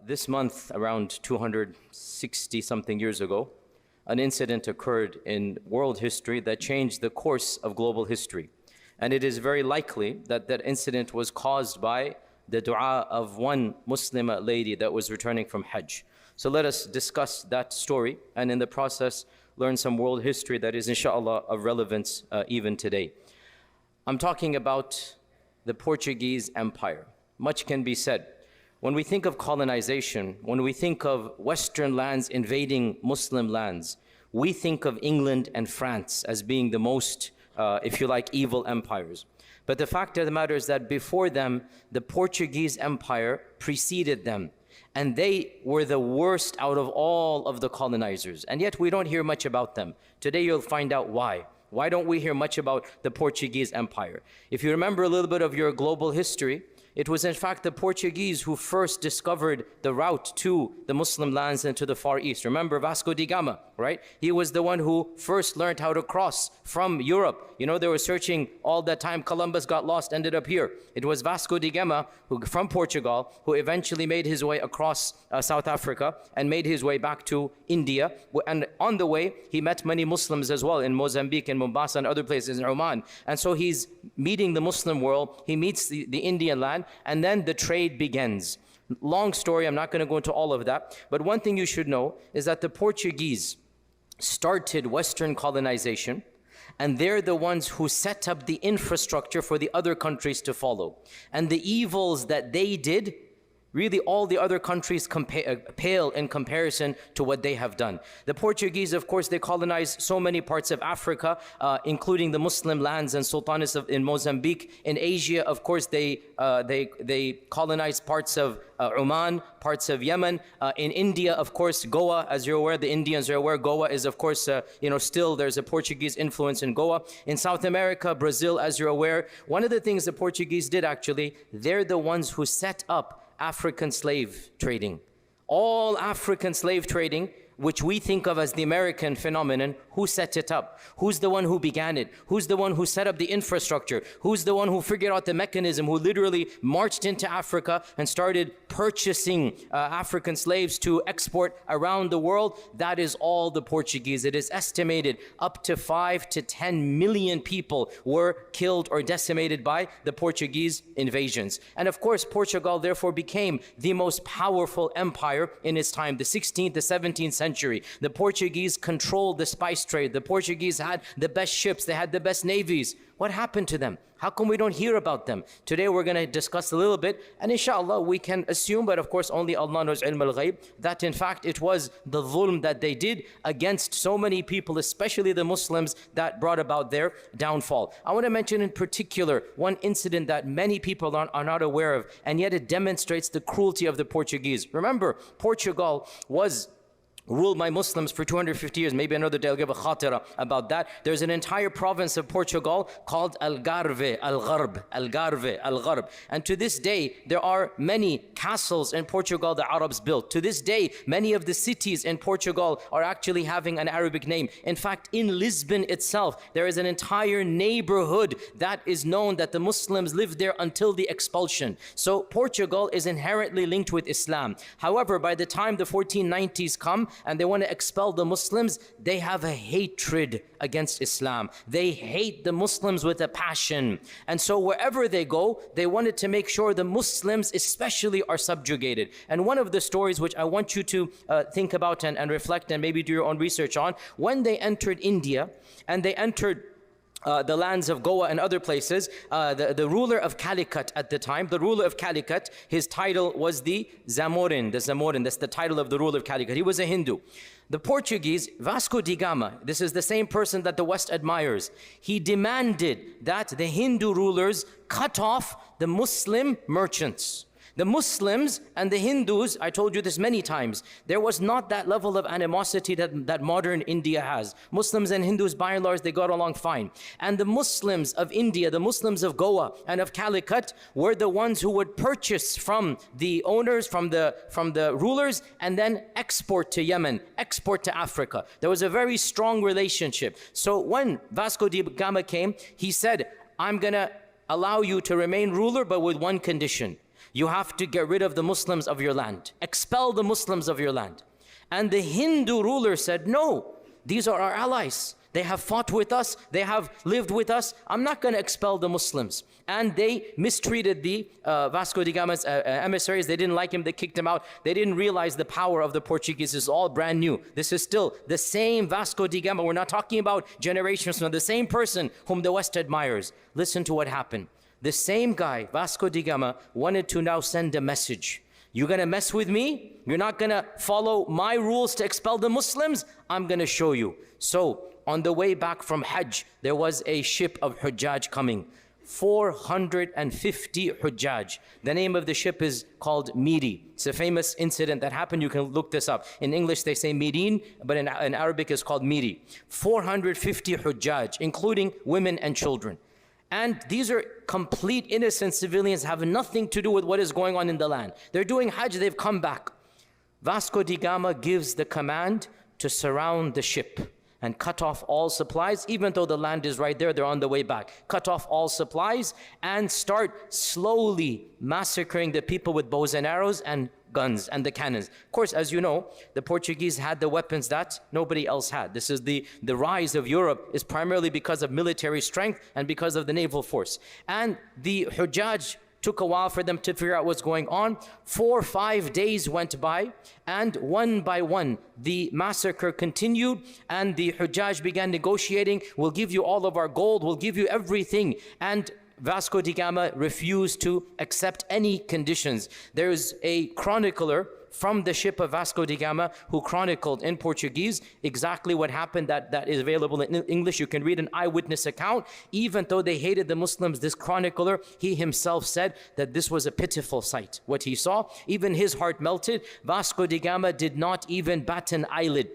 This month, around 260 something years ago, an incident occurred in world history that changed the course of global history. And it is very likely that that incident was caused by the dua of one Muslimah lady that was returning from Hajj. So let us discuss that story and in the process learn some world history that is inshallah of relevance even today. I'm talking about the Portuguese Empire. Much can be said. When we think of colonization, when we think of Western lands invading Muslim lands, we think of England and France as being the most, if you like, evil empires. But the fact of the matter is that before them, the Portuguese Empire preceded them. And they were the worst out of all of the colonizers. And yet we don't hear much about them. Today you'll find out why. Why don't we hear much about the Portuguese Empire? If you remember a little bit of your global history, it was in fact the Portuguese who first discovered the route to the Muslim lands and to the Far East. Remember Vasco da Gama, right? He was the one who first learned how to cross from Europe. You know, they were searching all that time. Columbus got lost, ended up here. It was Vasco da Gama from Portugal who eventually made his way across South Africa and made his way back to India. And on the way, he met many Muslims as well in Mozambique and Mombasa and other places in Oman. And so he's meeting the Muslim world. He meets the Indian land. And then the trade begins. Long story, I'm not going to go into all of that. But one thing you should know is that the Portuguese started Western colonization, and they're the ones who set up the infrastructure for the other countries to follow. And the evils that they did, really all the other countries pale in comparison to what they have done. The Portuguese, of course, they colonized so many parts of Africa, including the Muslim lands and sultanates in Mozambique. In Asia, of course, they colonized parts of Oman, parts of Yemen. In India, of course, Goa, as you're aware, the Indians are aware, Goa is, of course, still there's a Portuguese influence in Goa. In South America, Brazil, as you're aware, one of the things the Portuguese did actually, they're the ones who set up African slave trading. All African slave trading, which we think of as the American phenomenon, who set it up? Who's the one who began it? Who's the one who set up the infrastructure? Who's the one who figured out the mechanism, who literally marched into Africa and started purchasing African slaves to export around the world? That is all the Portuguese. It is estimated up to 5 to 10 million people were killed or decimated by the Portuguese invasions. And of course, Portugal therefore became the most powerful empire in its time, the 16th, the 17th century. The Portuguese controlled the spice trade. The Portuguese had the best ships. They had the best navies. What happened to them? How come we don't hear about them? Today we're going to discuss a little bit, and inshallah we can assume, but of course only Allah knows ilm al-ghayb, that in fact it was the dhulm that they did against so many people, especially the Muslims, that brought about their downfall. I want to mention in particular one incident that many people are not aware of, and yet it demonstrates the cruelty of the Portuguese. Remember, Portugal was ruled by Muslims for 250 years. Maybe another day I'll give a khatira about that. There's an entire province of Portugal called Algarve, Algarb, Algarve, Algarb. And to this day, there are many castles in Portugal the Arabs built. To this day, many of the cities in Portugal are actually having an Arabic name. In fact, in Lisbon itself, there is an entire neighborhood that is known that the Muslims lived there until the expulsion. So Portugal is inherently linked with Islam. However, by the time the 1490s come, and they want to expel the Muslims, they have a hatred against Islam. They hate the Muslims with a passion. And so wherever they go, they wanted to make sure the Muslims especially are subjugated. And one of the stories which I want you to think about and reflect and maybe do your own research on, when they entered India and they entered the lands of Goa and other places, the ruler of Calicut at the time, the ruler of Calicut, his title was the Zamorin, that's the title of the ruler of Calicut. He was a Hindu. The Portuguese, Vasco da Gama, this is the same person that the West admires. He demanded that the Hindu rulers cut off the Muslim merchants. The Muslims and the Hindus, I told you this many times, there was not that level of animosity that modern India has. Muslims and Hindus, by and large, they got along fine. And the Muslims of India, the Muslims of Goa and of Calicut were the ones who would purchase from the owners, from the rulers, and then export to Yemen, export to Africa. There was a very strong relationship. So when Vasco da Gama came, he said, I'm going to allow you to remain ruler, but with one condition. You have to get rid of the Muslims of your land. Expel the Muslims of your land. And the Hindu ruler said, no, these are our allies. They have fought with us. They have lived with us. I'm not going to expel the Muslims. And they mistreated the Vasco da Gama's emissaries. They didn't like him. They kicked him out. They didn't realize the power of the Portuguese. This is all brand new. This is still the same Vasco da Gama. We're not talking about generations from the same person whom the West admires. Listen to what happened. The same guy, Vasco da Gama, wanted to now send a message. You're going to mess with me? You're not going to follow my rules to expel the Muslims? I'm going to show you. So, on the way back from Hajj, there was a ship of Hujjaj coming. 450 Hujjaj. The name of the ship is called Miri. It's a famous incident that happened. You can look this up. In English, they say Mirin, but in Arabic, it's called Miri. 450 Hujjaj, including women and children. And these are complete innocent civilians, have nothing to do with what is going on in the land. They're doing Hajj, they've come back. Vasco da Gama gives the command to surround the ship and cut off all supplies, even though the land is right there, they're on the way back. Cut off all supplies and start slowly massacring the people with bows and arrows and guns and the cannons. Of course, as you know, the Portuguese had the weapons that nobody else had. This is the rise of Europe is primarily because of military strength and because of the naval force. And the Hujjaj took a while for them to figure out what's going on. 4 or 5 days went by, and one by one, the massacre continued, and the Hujjaj began negotiating. We'll give you all of our gold, we'll give you everything. And Vasco da Gama refused to accept any conditions. There's a chronicler from the ship of Vasco da Gama who chronicled in Portuguese exactly what happened. That is available in English. You can read an eyewitness account. Even though they hated the Muslims, this chronicler, he himself said that this was a pitiful sight. What he saw, even his heart melted. Vasco da Gama did not even bat an eyelid.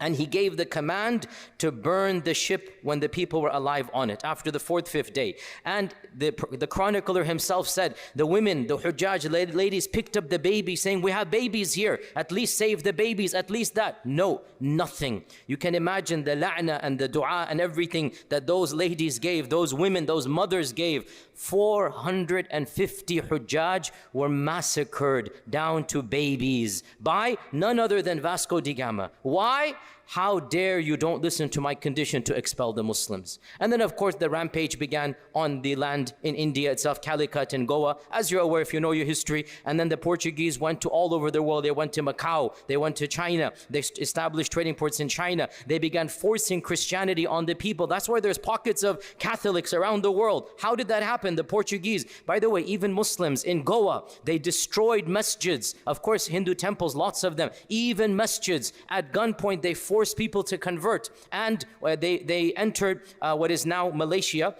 And he gave the command to burn the ship when the people were alive on it, after the 4th, 5th day. And the chronicler himself said, the women, the Hujjaj ladies picked up the baby saying, we have babies here, at least save the babies, at least that. No, nothing. You can imagine the la'na and the dua and everything that those ladies gave, those women, those mothers gave. 450 Hujjaj were massacred down to babies by none other than Vasco da Gama. Why? How dare you don't listen to my condition to expel the Muslims? And then of course the rampage began on the land in India itself, Calicut and Goa, as you're aware if you know your history. And then the Portuguese went to all over the world. They went to Macau, they went to China, they established trading ports in China. They began forcing Christianity on the people. That's why there's pockets of Catholics around the world. How did that happen? The Portuguese, by the way, even Muslims in Goa, they destroyed masjids. Of course, Hindu temples, lots of them. Even masjids, at gunpoint, they forced people to convert, and they entered what is now Malaysia.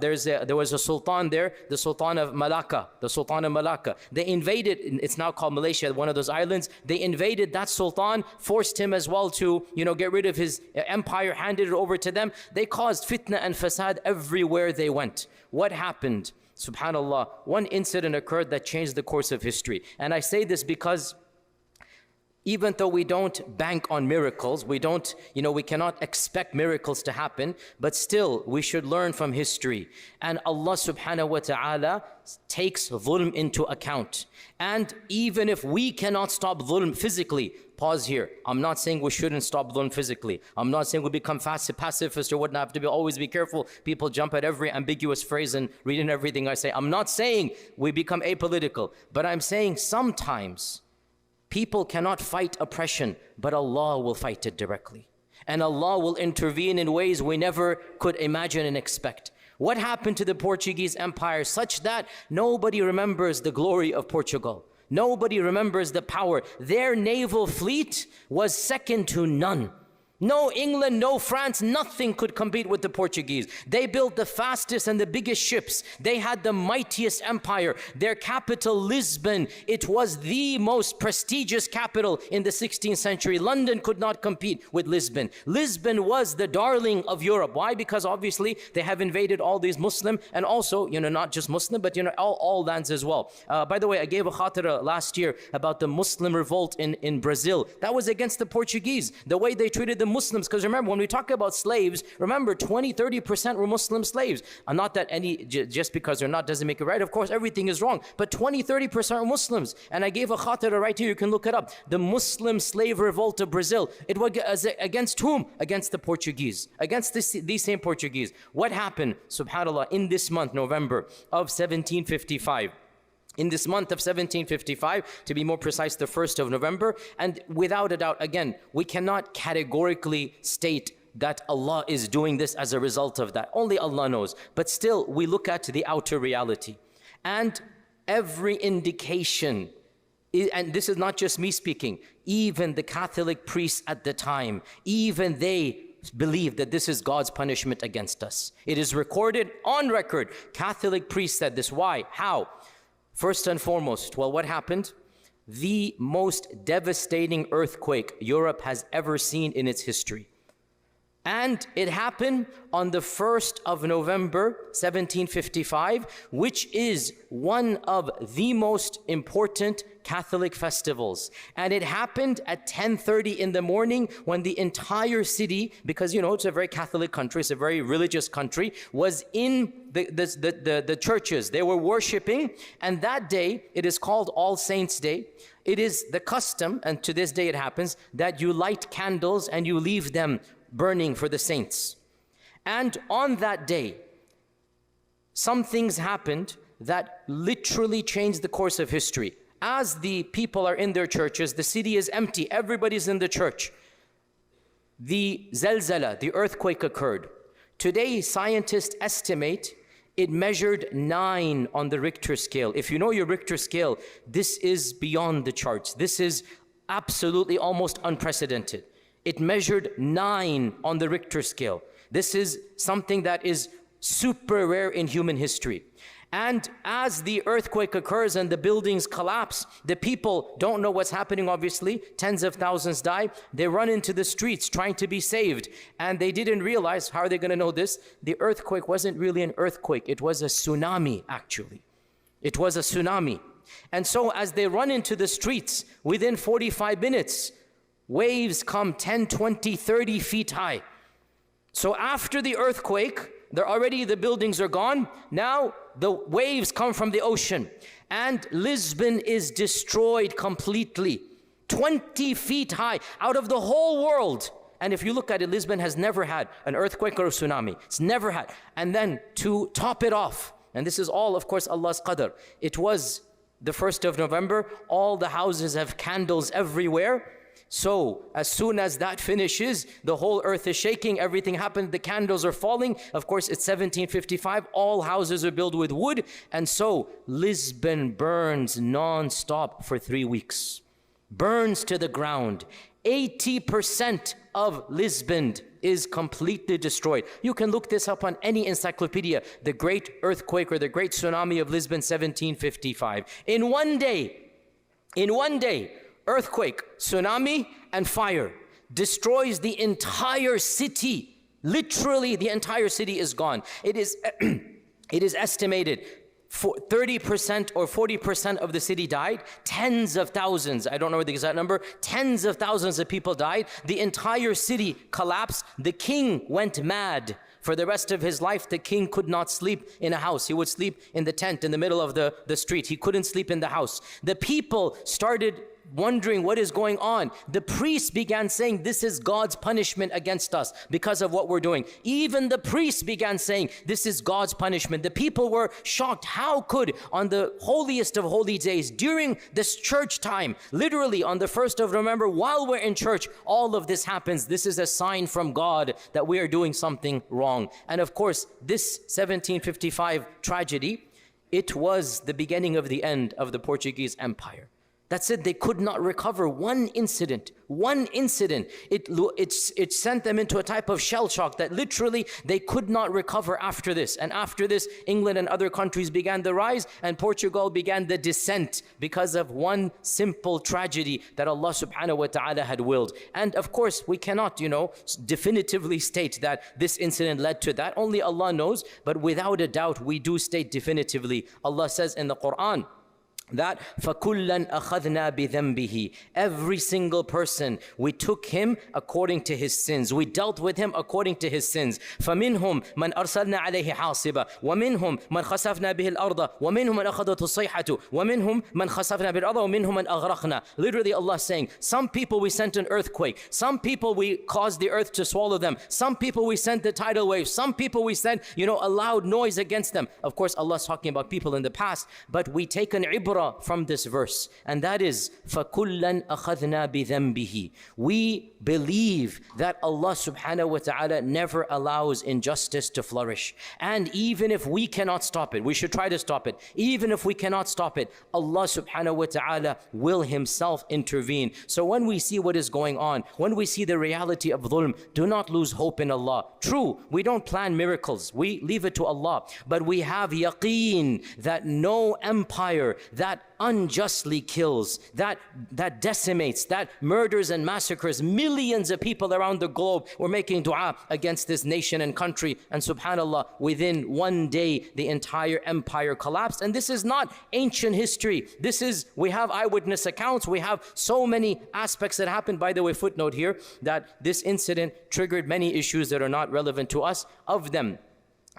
There was a sultan there, the Sultan of Malacca. The Sultan of Malacca. They invaded. It's now called Malaysia, one of those islands. They invaded that sultan, forced him as well to get rid of his empire, handed it over to them. They caused fitna and fasad everywhere they went. What happened? Subhanallah, one incident occurred that changed the course of history. And I say this because even though we don't bank on miracles, we cannot expect miracles to happen, but still we should learn from history. And Allah subhanahu wa ta'ala takes dhulm into account. And even if we cannot stop dhulm physically, pause here. I'm not saying we shouldn't stop dhulm physically. I'm not saying we become pacifist or whatnot. Have to always be careful. People jump at every ambiguous phrase and read in everything I say. I'm not saying we become apolitical, but I'm saying sometimes people cannot fight oppression, but Allah will fight it directly. And Allah will intervene in ways we never could imagine and expect. What happened to the Portuguese Empire such that nobody remembers the glory of Portugal? Nobody remembers the power. Their naval fleet was second to none. No England, no France, nothing could compete with the Portuguese. They built the fastest and the biggest ships. They had the mightiest empire. Their capital, Lisbon, it was the most prestigious capital in the 16th century. London could not compete with Lisbon. Lisbon was the darling of Europe. Why? Because obviously they have invaded all these Muslim and also, not just Muslim, but all lands as well. By the way, I gave a khatira last year about the Muslim revolt in Brazil. That was against the Portuguese. The way they treated the the Muslims, because remember, when we talk about slaves, remember 20-30% were Muslim slaves. And not that just because they're not doesn't make it right. Of course, everything is wrong. But 20-30% are Muslims. And I gave a khatira right here, you can look it up. The Muslim slave revolt of Brazil. It was against whom? Against the Portuguese. Against these same Portuguese. What happened, subhanAllah, in this month, November of 1755? In this month of 1755, to be more precise, the 1st of November, and without a doubt, again, we cannot categorically state that Allah is doing this as a result of that. Only Allah knows. But still, we look at the outer reality. And every indication, and this is not just me speaking, even the Catholic priests at the time, even they believe that this is God's punishment against us. It is recorded on record. Catholic priests said this. Why? How? First and foremost, well, what happened? The most devastating earthquake Europe has ever seen in its history. And it happened on the 1st of November, 1755, which is one of the most important Catholic festivals. And it happened at 10:30 in the morning, when the entire city, because you know it's a very Catholic country, it's a very religious country, was in the churches. They were worshiping, and that day, it is called All Saints' Day. It is the custom, and to this day it happens, that you light candles and you leave them burning for the saints. And on that day, some things happened that literally changed the course of history. As the people are in their churches, the city is empty, everybody's in the church. The zelzala, the earthquake occurred. Today, scientists estimate it measured 9 on the Richter scale. If you know your Richter scale, this is beyond the charts. This is absolutely almost unprecedented. It measured 9 on the Richter scale. This is something that is super rare in human history. And as the earthquake occurs and the buildings collapse, the people don't know what's happening, obviously. Tens of thousands die. They run into the streets trying to be saved. And they didn't realize, how are they going to know this? The earthquake wasn't really an earthquake. It was a tsunami, actually. It was a tsunami. And so as they run into the streets, within 45 minutes, waves come 10, 20, 30 feet high. So after the earthquake, the buildings are gone. Now the waves come from the ocean. And Lisbon is destroyed completely. 20 feet high out of the whole world. And if you look at it, Lisbon has never had an earthquake or a tsunami. It's never had. And then to top it off, and this is all, of course, Allah's qadr. It was the 1st of November. All the houses have candles everywhere. So as soon as that finishes, the whole earth is shaking, everything happened, the candles are falling. Of course, it's 1755, all houses are built with wood. And so Lisbon burns non-stop for 3 weeks. Burns to the ground. 80% of Lisbon is completely destroyed. You can look this up on any encyclopedia. The Great Earthquake or the Great Tsunami of Lisbon, 1755. In one day, earthquake, tsunami, and fire destroys the entire city. Literally, the entire city is gone. It is estimated 30% or 40% of the city died. Tens of thousands, I don't know the exact number, tens of thousands of people died. The entire city collapsed. The king went mad. For the rest of his life, the king could not sleep in a house. He would sleep in the tent in the middle of the street. He couldn't sleep in the house. The people started wondering what is going on. The priests began saying, this is God's punishment against us because of what we're doing. Even the priests began saying, this is God's punishment. The people were shocked. How could, on the holiest of holy days, during this church time, literally on the 1st of November, while we're in church, all of this happens? This is a sign from God that we are doing something wrong. And of course, this 1755 tragedy, it was the beginning of the end of the Portuguese Empire. That's it. They could not recover one incident. It sent them into a type of shell shock that literally they could not recover after this. And after this, England and other countries began the rise, and Portugal began the descent because of one simple tragedy that Allah subhanahu wa ta'ala had willed. And of course, we cannot, definitively state that this incident led to that. Only Allah knows. But without a doubt, we do state definitively. Allah says in the Quran, that فَكُلًّا أَخَذْنَا بِذَنْبِهِ, every single person, we took him according to his sins. We dealt with him according to his sins. فَمِنْهُمْ مَنْ أَرْسَلْنَا عَلَيْهِ حَاصِبًا وَمِنْهُمْ مَنْ خَسَفْنَا بِهِ الْأَرْضَ وَمِنْهُمْ مَنْ أَخَذَتْهُ الصَّيْحَةُ وَمِنْهُمْ مَنْ خَسَفْنَا بِالْأَرْضَ وَمِنْهُمْ مَنْ أَغْرَقْنَا. Literally Allah saying, some people we sent an earthquake, some people we caused the earth to swallow them, some people we sent the tidal waves, some people we sent, a loud noise against them. Of course, Allah is talking about people in the past, but we take an ibrah from this verse, and that is فَكُلًّا أَخَذْنَا بِذَنْبِهِ. We believe that Allah subhanahu wa ta'ala never allows injustice to flourish, and even if we cannot stop it, we should try to stop it. Even if we cannot stop it, Allah subhanahu wa ta'ala will himself intervene. So when we see what is going on, when we see the reality of dhulm, do not lose hope in Allah. True, we don't plan miracles, we leave it to Allah, but we have yaqeen that no empire that unjustly kills, that decimates, that murders and massacres millions of people around the globe. We're making dua against this nation and country, and subhanallah, within one day the entire empire collapsed. And this is not ancient history. We have eyewitness accounts, we have so many aspects that happened. By the way, footnote here, that this incident triggered many issues that are not relevant to us. Of them,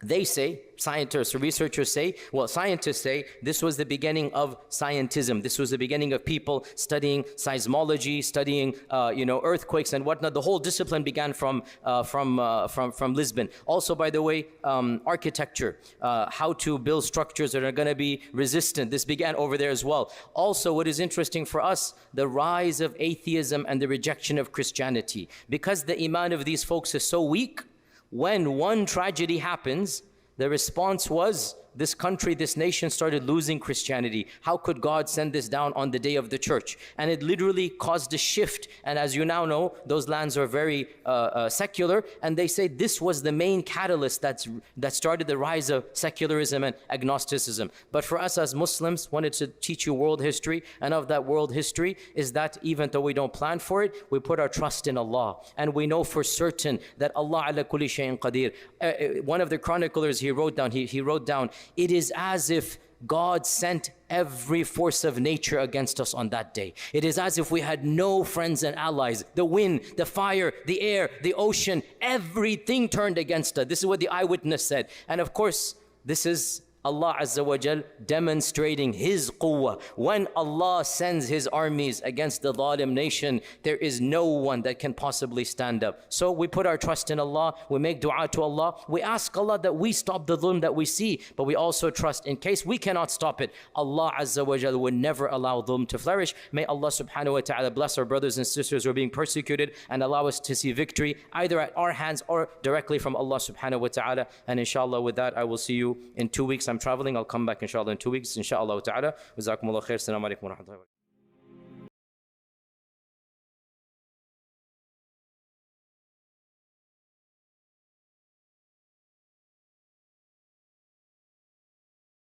they say, scientists or researchers say, scientists say this was the beginning of scientism. This was the beginning of people studying seismology, studying earthquakes and whatnot. The whole discipline began from Lisbon. Also, by the way, architecture, how to build structures that are going to be resistant. This began over there as well. Also, what is interesting for us, the rise of atheism and the rejection of Christianity. Because the iman of these folks is so weak, when one tragedy happens, the response was, this country, this nation started losing Christianity. How could God send this down on the day of the church? And it literally caused a shift. And as you now know, those lands are very secular. And they say this was the main catalyst that started the rise of secularism and agnosticism. But for us as Muslims, wanted to teach you world history. And of that world history is that even though we don't plan for it, we put our trust in Allah. And we know for certain that Allah ala kulli shayin qadir. One of the chroniclers, he wrote down, it is as if God sent every force of nature against us on that day. It is as if we had no friends and allies. The wind, the fire, the air, the ocean, everything turned against us. This is what the eyewitness said. And of course, this is Allah Azza wa Jal demonstrating His quwwah. When Allah sends His armies against the zalim nation, there is no one that can possibly stand up. So we put our trust in Allah, we make dua to Allah, we ask Allah that we stop the dhulm that we see, but we also trust in case we cannot stop it, Allah Azza wa Jal will never allow dhulm to flourish. May Allah subhanahu wa ta'ala bless our brothers and sisters who are being persecuted and allow us to see victory either at our hands or directly from Allah subhanahu wa ta'ala. And inshallah, with that, I will see you in 2 weeks. I'm traveling, I'll come back inshallah in 2 weeks, inshallah ta'ala. Jazakumullah khair. Assalamu alaikum wa rahmatullahi wa barakatuh.